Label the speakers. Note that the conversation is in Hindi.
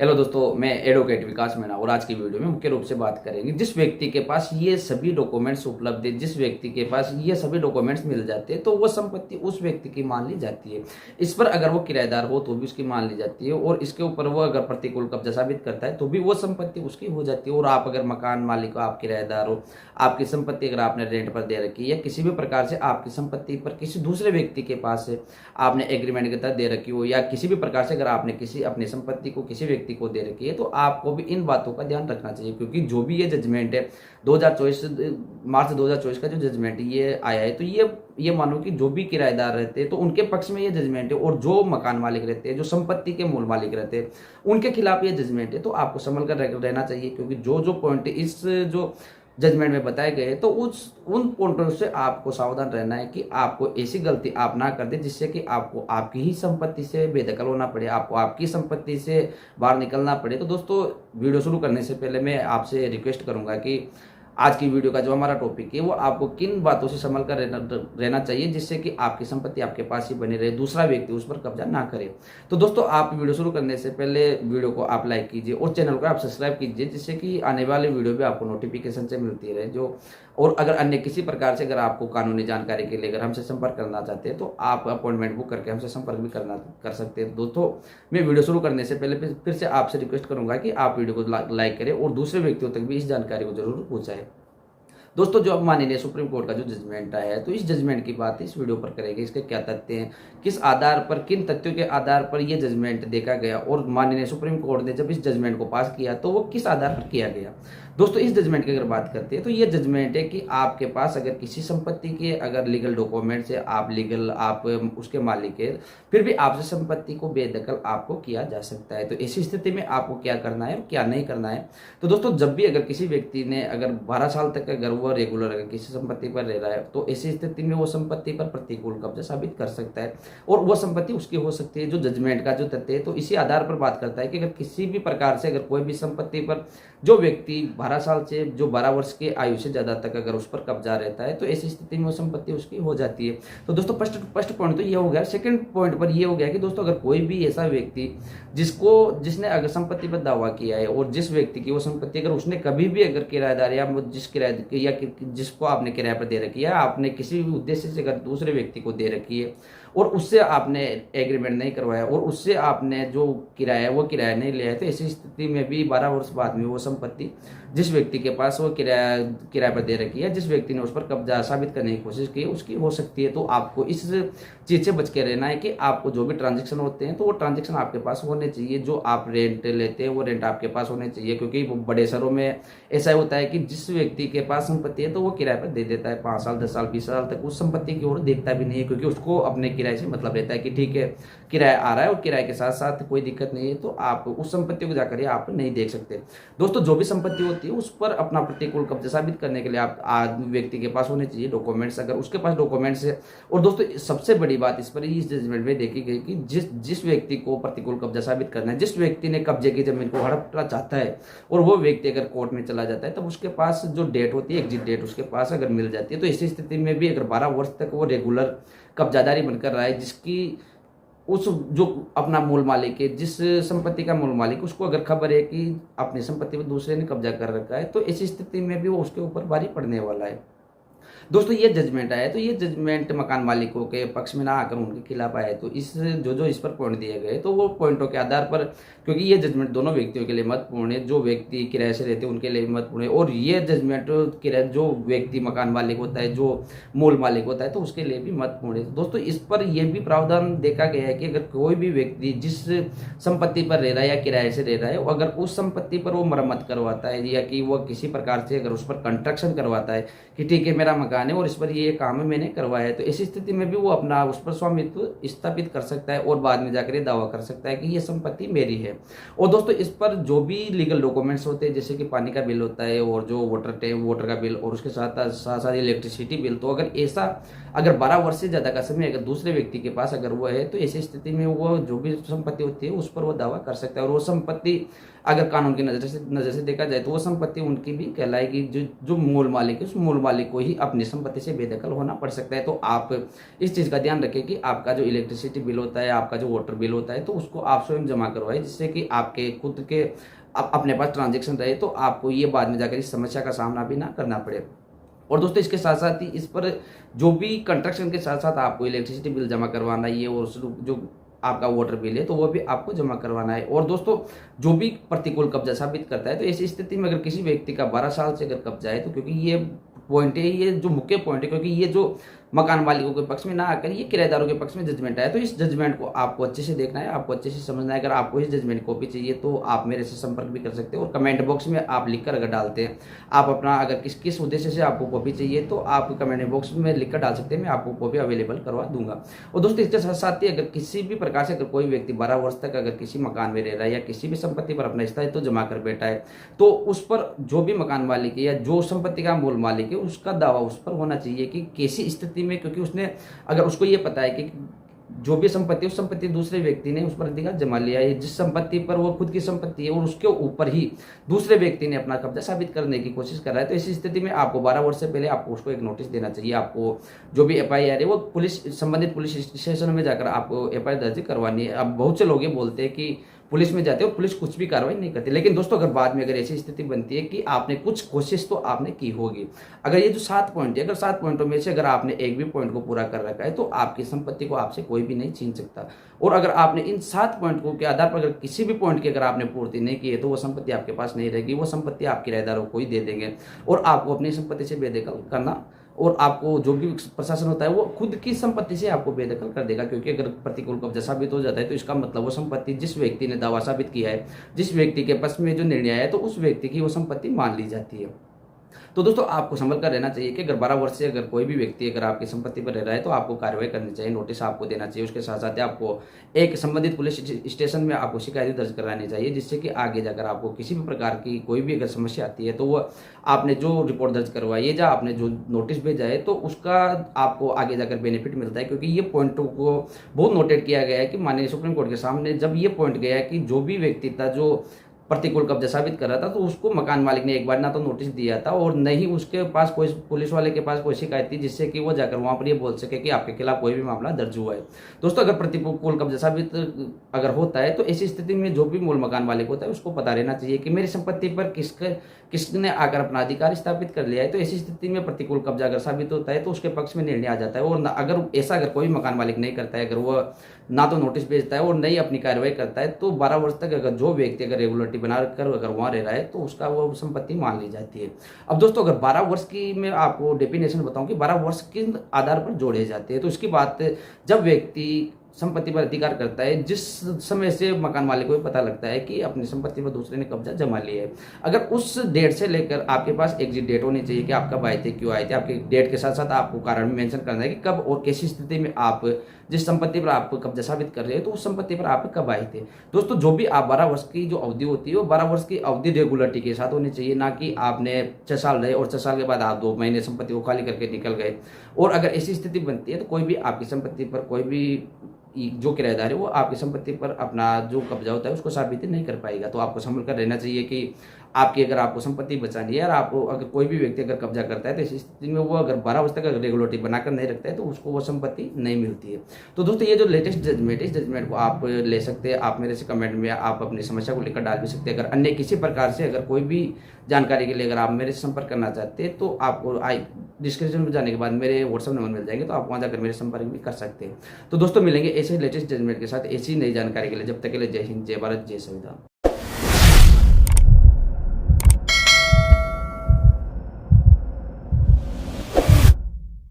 Speaker 1: हेलो दोस्तों, मैं एडवोकेट विकास मीणा और आज की वीडियो में मुख्य रूप से बात करेंगे जिस व्यक्ति के पास ये सभी डॉक्यूमेंट्स उपलब्ध है, जिस व्यक्ति के पास ये सभी डॉक्यूमेंट्स मिल जाते हैं तो वो संपत्ति उस व्यक्ति की मान ली जाती है। इस पर अगर वो किराएदार हो तो भी उसकी मान ली जाती है और इसके ऊपर वो अगर प्रतिकूल कब्जा साबित करता है तो भी वो संपत्ति उसकी हो जाती है। और आप अगर मकान मालिक हो, आप किराएदार हो, आपकी संपत्ति अगर आपने रेंट पर दे रखी है या किसी भी प्रकार से आपकी संपत्ति पर किसी दूसरे व्यक्ति के पास है, आपने एग्रीमेंट के तहत दे रखी हो या किसी भी प्रकार से अगर आपने किसी अपनी संपत्ति को किसी व्यक्ति को दे रखी है तो आपको भी इन बातों का ध्यान रखना चाहिए। क्योंकि जो भी ये जजमेंट है 2024 मार्च 2024 का जो जजमेंट ये आया है तो ये मानो कि जो भी किराएदार रहते हैं तो उनके पक्ष में ये जजमेंट है और जो मकान मालिक रहते हैं, जो संपत्ति के मूल मालिक रहते हैं, उनके खिलाफ ये जजमेंट है। तो आपको संभल कर रहना चाहिए क्योंकि जो जो पॉइंट इस जो जजमेंट में बताए गए तो उन पॉइंटों से आपको सावधान रहना है कि आपको ऐसी गलती आप ना कर दे जिससे कि आपको आपकी ही संपत्ति से बेदखल होना पड़े, आपको आपकी संपत्ति से बाहर निकलना पड़े। तो दोस्तों, वीडियो शुरू करने से पहले मैं आपसे रिक्वेस्ट करूंगा कि आज की वीडियो का जो हमारा टॉपिक है वो आपको किन बातों से संभल कर रहना चाहिए जिससे कि आपकी संपत्ति आपके पास ही बनी रहे, दूसरा व्यक्ति उस पर कब्जा ना करे। तो दोस्तों, आप वीडियो शुरू करने से पहले वीडियो को आप लाइक कीजिए और चैनल को आप सब्सक्राइब कीजिए जिससे कि आने वाले वीडियो भी आपको नोटिफिकेशन से मिलती रहे। और अगर अन्य किसी प्रकार से अगर आपको कानूनी जानकारी के लिए अगर हमसे संपर्क करना चाहते हैं तो आप अपॉइंटमेंट बुक करके हमसे संपर्क भी कर सकते हैं। दोस्तों, मैं वीडियो शुरू करने से पहले फिर से आपसे रिक्वेस्ट करूंगा कि आप वीडियो को लाइक करें और दूसरे व्यक्तियों तक भी इस जानकारी को जरूर पहुंचाएं। दोस्तों, जो अब माननीय सुप्रीम कोर्ट का जो जजमेंट आया है तो इस जजमेंट की बात इस वीडियो पर करेंगे। इसके क्या तथ्य हैं, किस आधार पर, किन तथ्यों के आधार पर यह जजमेंट देखा गया और माननीय सुप्रीम कोर्ट ने जब इस जजमेंट को पास किया तो वो किस आधार पर किया गया। दोस्तों, इस जजमेंट की अगर बात करते हैं तो ये जजमेंट है कि आपके पास अगर किसी संपत्ति के अगर लीगल डॉक्यूमेंट्स है, आप उसके मालिक है, फिर भी आपसे संपत्ति को बेदखल आपको किया जा सकता है। तो ऐसी स्थिति में आपको क्या करना है और क्या नहीं करना है। तो दोस्तों, जब भी अगर किसी व्यक्ति ने अगर 12 साल तक अगर वो रेगुलर अगर किसी संपत्ति पर रह रहा है तो ऐसी स्थिति में वो संपत्ति पर प्रतिकूल कब्जा साबित कर सकता है और वो संपत्ति उसकी हो सकती है। जो जजमेंट का जो तथ्य है तो इसी आधार पर बात करता है कि अगर किसी भी प्रकार से अगर कोई भी संपत्ति पर जो व्यक्ति 12 साल से जो 12 वर्ष के आयु से ज्यादा तक अगर उस पर कब्जा रहता है तो ऐसी स्थिति में वो संपत्ति उसकी हो जाती है। तो दोस्तों, फर्स्ट पॉइंट तो ये हो गया। सेकंड पॉइंट पर ये हो गया कि दोस्तों, अगर कोई भी ऐसा व्यक्ति जिसने अगर संपत्ति पर दावा किया है और जिस व्यक्ति की वो संपत्ति अगर उसने कभी भी अगर किराएदार या जिसको आपने किराए पर दे रखी है, आपने किसी भी उद्देश्य से अगर दूसरे व्यक्ति को दे रखी है और उससे आपने एग्रीमेंट नहीं करवाया और उससे आपने जो किराया है वो किराया नहीं लिया है तो ऐसी स्थिति में भी 12 वर्ष बाद में वो संपत्ति जिस व्यक्ति के पास वो किराए पर दे रखी है, जिस व्यक्ति ने उस पर कब्जा साबित करने की कोशिश की, उसकी हो सकती है। तो आपको इस चीज से बच के रहना है कि आपको जो भी ट्रांजेक्शन होते हैं तो वो ट्रांजेक्शन आपके पास होने चाहिए। जो आप रेंट लेते हैं वो रेंट आपके पास होने चाहिए क्योंकि वो बड़े शहरों में ऐसा होता है कि जिस व्यक्ति के पास संपत्ति है तो वो किराए पर दे देता है 5 साल 10 साल 20 साल तक उस संपत्ति की ओर देखता भी नहीं है क्योंकि उसको अपने किराए से मतलब रहता है कि ठीक है, किराया आ रहा है और किराए के साथ साथ कोई दिक्कत नहीं है। तो आप उस संपत्ति को जाकर आप नहीं देख सकते। दोस्तों, जो भी संपत्ति होती है उस पर अपना प्रतिकूल कब्जा साबित करने के लिए आप व्यक्ति के पास होने चाहिए डॉक्यूमेंट्स, अगर उसके पास डॉक्यूमेंट्स है। और दोस्तों, सबसे बड़ी बात इस पर इस जजमेंट में देखी गई कि जिस व्यक्ति को प्रतिकूल कब्जा साबित करना है, जिस व्यक्ति ने कब्जे की जमीन को हड़पना चाहता है और वो व्यक्ति अगर कोर्ट में चला जाता है तब उसके पास जो डेट होती है, एग्जिट डेट उसके पास अगर मिल जाती है तो इसी स्थिति में भी अगर 12 वर्ष तक वो रेगुलर कब्जादारी बनकर रहा है, जिसकी उस जो अपना मूल मालिक है, जिस संपत्ति का मूल मालिक, उसको अगर खबर है कि अपनी संपत्ति पर दूसरे ने कब्जा कर रखा है तो ऐसी स्थिति में भी वो उसके ऊपर भारी पड़ने वाला है। दोस्तों, ये जजमेंट आया तो ये जजमेंट मकान मालिकों के पक्ष में ना आकर उनके खिलाफ आया। तो इस पर पॉइंट दिए गए तो वो पॉइंटों के आधार पर, क्योंकि ये जजमेंट दोनों व्यक्तियों के लिए महत्वपूर्ण है, जो व्यक्ति किराए से रहते हैं उनके लिए महत्वपूर्ण है और ये जजमेंट किराए जो व्यक्ति मकान मालिक होता है, जो मूल मालिक होता है तो उसके लिए भी महत्वपूर्ण है। तो दोस्तों, इस पर यह भी प्रावधान देखा गया है कि अगर कोई भी व्यक्ति जिस संपत्ति पर रह रहा है या किराए से रह रहा है अगर उस संपत्ति पर वो मरम्मत करवाता है या कि वो किसी प्रकार से अगर उस पर कंस्ट्रक्शन करवाता है कि ठीक है, मेरा मकान है और इस पर ये काम मैंने करवाया है, तो ऐसी स्थिति में भी वो अपना उस पर स्वामित्व स्थापित कर सकता है और बाद में जाकर ये दावा कर सकता है कि ये संपत्ति मेरी है। और दोस्तों, इस पर जो भी लीगल डॉक्यूमेंट्स होते हैं जैसे कि पानी का बिल होता है और जो वाटर का बिल और उसके साथ साथ इलेक्ट्रिसिटी बिल, तो अगर 12 वर्ष से ज्यादा का समय अगर दूसरे व्यक्ति के पास अगर वो है तो ऐसी स्थिति में वो जो भी संपत्ति होती है उस पर वो दावा कर सकता है। और वो संपत्ति अगर कानून की नजर से देखा जाए तो वो संपत्ति उनकी भी कहलाएगी। जो मूल मालिक है उस मूल मालिक को ही अपनी संपत्ति से बेदखल होना पड़ सकता है। तो आप इस चीज़ का ध्यान रखें कि आपका जो इलेक्ट्रिसिटी बिल होता है, आपका जो वाटर बिल होता है, तो उसको आप स्वयं जमा करवाएं, जिससे कि आपके खुद के अपने पास ट्रांजेक्शन रहे, तो आपको ये बाद में जाकर इस समस्या का सामना भी ना करना पड़े। और दोस्तों इसके साथ साथ ही इस पर जो भी कंस्ट्रक्शन के साथ साथ आपको इलेक्ट्रिसिटी बिल जमा करवाना है और जो आपका वाटर बिल है, तो वो भी आपको जमा करवाना है। और दोस्तों जो भी प्रतिकूल कब्जा साबित करता है, तो ऐसी स्थिति में अगर किसी व्यक्ति का 12 साल से अगर कब्जा है, तो क्योंकि ये पॉइंट है, ये जो मुख्य पॉइंट है, क्योंकि ये जो मकान मालिकों के पक्ष में ना आकर ये किराएदारों के पक्ष में जजमेंट आया, तो इस जजमेंट को आपको अच्छे से देखना है, आपको अच्छे से समझना है। अगर आपको इस जजमेंट कॉपी चाहिए तो आप मेरे से संपर्क भी कर सकते हो, और कमेंट बॉक्स में आप लिखकर अगर डालते हैं आप अपना, अगर किस किस उद्देश्य से आपको कॉपी चाहिए, तो आप कमेंट बॉक्स में लिखकर डाल सकते हैं, मैं आपको कॉपी अवेलेबल करवा दूंगा। और दोस्तों इसके साथ साथ ही अगर किसी भी प्रकार से अगर कोई व्यक्ति 12 वर्ष तक अगर किसी मकान में रह रहा है या किसी भी संपत्ति पर अपना स्थायित्व जमा कर बैठा है, तो उस पर जो भी मकान मालिक है या जो संपत्ति का मूल मालिक है, उसका दावा उस पर होना चाहिए कि कैसी स्थिति में, क्योंकि उसने, अगर उसको ये पता है कि जो भी संपत्ति, उस संपत्ति दूसरे व्यक्ति ने उस पर अधिकार जमा लिया है, जिस संपत्ति पर वो खुद की संपत्ति है और उसके ऊपर ही दूसरे व्यक्ति ने अपना कब्जा साबित करने की कोशिश कर रहा है, तो ऐसी स्थिति में आपको 12 वर्ष से पहले आपको उसको एक नोटिस देना चाहिए। आपको जो भी FIR है वो संबंधित पुलिस स्टेशन में जाकर आपको FIR दर्ज करवानी है। अब बहुत से लोग ये बोलते हैं कि पुलिस में जाते हो, पुलिस कुछ भी कार्रवाई नहीं करती, लेकिन दोस्तों अगर बाद में अगर ऐसी स्थिति बनती है कि आपने कुछ कोशिश तो आपने की होगी, अगर ये जो 7 पॉइंट है, अगर 7 पॉइंटों में से अगर आपने एक भी पॉइंट को पूरा कर रखा है, तो आपकी संपत्ति को आपसे कोई भी नहीं छीन सकता। और अगर आपने इन 7 पॉइंट को के आधार पर अगर किसी भी पॉइंट की अगर आपने पूर्ति नहीं की है, तो वो संपत्ति आपके पास नहीं रहेगी, वो संपत्ति आप किराएदारों को ही दे देंगे और आपको अपनी संपत्ति से बेदखल करना, और आपको जो भी प्रशासन होता है वो खुद की संपत्ति से आपको बेदखल कर देगा। क्योंकि अगर प्रतिकूल कब्जा साबित हो जाता है, तो इसका मतलब वो संपत्ति जिस व्यक्ति ने दावा साबित किया है, जिस व्यक्ति के पक्ष में जो निर्णय आया है, तो उस व्यक्ति की वो संपत्ति मान ली जाती है। तो दोस्तों आपको संभल कर रहना चाहिए कि अगर 12 वर्ष से अगर कोई भी व्यक्ति अगर आपकी संपत्ति पर रह रहा है, तो आपको कार्रवाई करनी चाहिए, नोटिस आपको देना चाहिए। उसके साथ साथ आपको एक संबंधित पुलिस स्टेशन में आपको शिकायत दर्ज करानी चाहिए, जिससे कि आगे जाकर आपको किसी भी प्रकार की कोई भी अगर समस्या आती है, तो वो आपने जो रिपोर्ट दर्ज करवाई है या आपने जो नोटिस भेजा है, तो उसका आपको आगे जाकर बेनिफिट मिलता है। क्योंकि ये पॉइंटों को बहुत नोटेड किया गया है कि माननीय सुप्रीम कोर्ट के सामने जब ये पॉइंट गया है कि जो भी व्यक्ति था जो प्रतिकूल कब्जा साबित कर रहा था, तो उसको मकान मालिक ने एक बार ना तो नोटिस दिया था और न ही उसके पास कोई पुलिस वाले के पास कोई शिकायत थी, जिससे कि वो जाकर वहां पर ये बोल सके कि आपके खिलाफ कोई भी मामला दर्ज हुआ है। दोस्तों अगर प्रतिकूल कब्जा साबित अगर होता है, तो ऐसी स्थिति में जो भी मूल मकान मालिक होता है उसको पता रहना चाहिए कि मेरी संपत्ति पर किसने आकर अपना अधिकार स्थापित कर लिया है। तो ऐसी स्थिति में प्रतिकूल कब्जा अगर साबित होता है, तो उसके पक्ष में निर्णय आ जाता है। और अगर ऐसा अगर कोई मकान मालिक नहीं करता है, अगर वो ना तो नोटिस भेजता है और नहीं अपनी कार्रवाई करता है, तो 12 वर्ष तक अगर जो व्यक्ति अगर रेगुलरिटी बनाकर अगर वहाँ रह रहा है, तो उसका वो संपत्ति मान ली जाती है। अब दोस्तों अगर 12 वर्ष की मैं आपको डेफिनेशन बताऊं कि 12 वर्ष किन आधार पर जोड़े जाते हैं, तो इसकी बात जब व्यक्ति संपत्ति पर अधिकार करता है, जिस समय से मकान मालिक को पता लगता है कि अपनी संपत्ति पर दूसरे ने कब्जा जमा लिया है, अगर उस डेट से लेकर आपके पास एग्जिट डेट होनी चाहिए कि आप कब आए थे, क्यों आए थे। आपके डेट के साथ साथ आपको कारण भी मेंशन करना है कि कब और कैसी स्थिति में आप जिस संपत्ति पर आप कब्जा साबित कर रहे हैं, तो उस संपत्ति पर आप कब आए थे। दोस्तों जो भी आप 12 वर्ष की जो अवधि होती है, वो 12 वर्ष की अवधि रेगुलरिटी के साथ होनी चाहिए, ना कि आपने 6 साल रहे और 6 साल के बाद आप 2 महीने संपत्ति को खाली करके निकल गए। और अगर ऐसी स्थिति बनती है, तो कोई भी आपकी संपत्ति पर कोई भी जो किराएदार है वो आपकी संपत्ति पर अपना जो कब्जा होता है उसको साबित नहीं कर पाएगा। तो आपको संभल कर रहना चाहिए कि आपकी अगर आपको संपत्ति बचानी है और आपको अगर कोई भी व्यक्ति अगर कब्जा करता है, तो इस स्थिति में वो अगर 12 वर्ष तक अगर रेगुलरिटी बनाकर नहीं रखता है, तो उसको वो संपत्ति नहीं मिलती है। तो दोस्तों ये जो लेटेस्ट जजमेंट है, इस जजमेंट को आप ले सकते हैं, आप मेरे से कमेंट में आप अपनी समस्या को लेकर डाल भी सकते हैं। अगर अन्य किसी प्रकार से अगर कोई भी जानकारी के लिए अगर आप मेरे से संपर्क करना चाहते हैं, तो आपको डिस्क्रिप्शन में जाने के बाद मेरे व्हाट्सएप नंबर मिल जाएंगे, तो आप वहाँ जाकर मेरे संपर्क भी कर सकते हैं। तो दोस्तों मिलेंगे ऐसे लेटेस्ट जजमेंट के साथ, ऐसी नई जानकारी के लिए। जब तक के लिए जय हिंद, जय भारत, जय संविधान।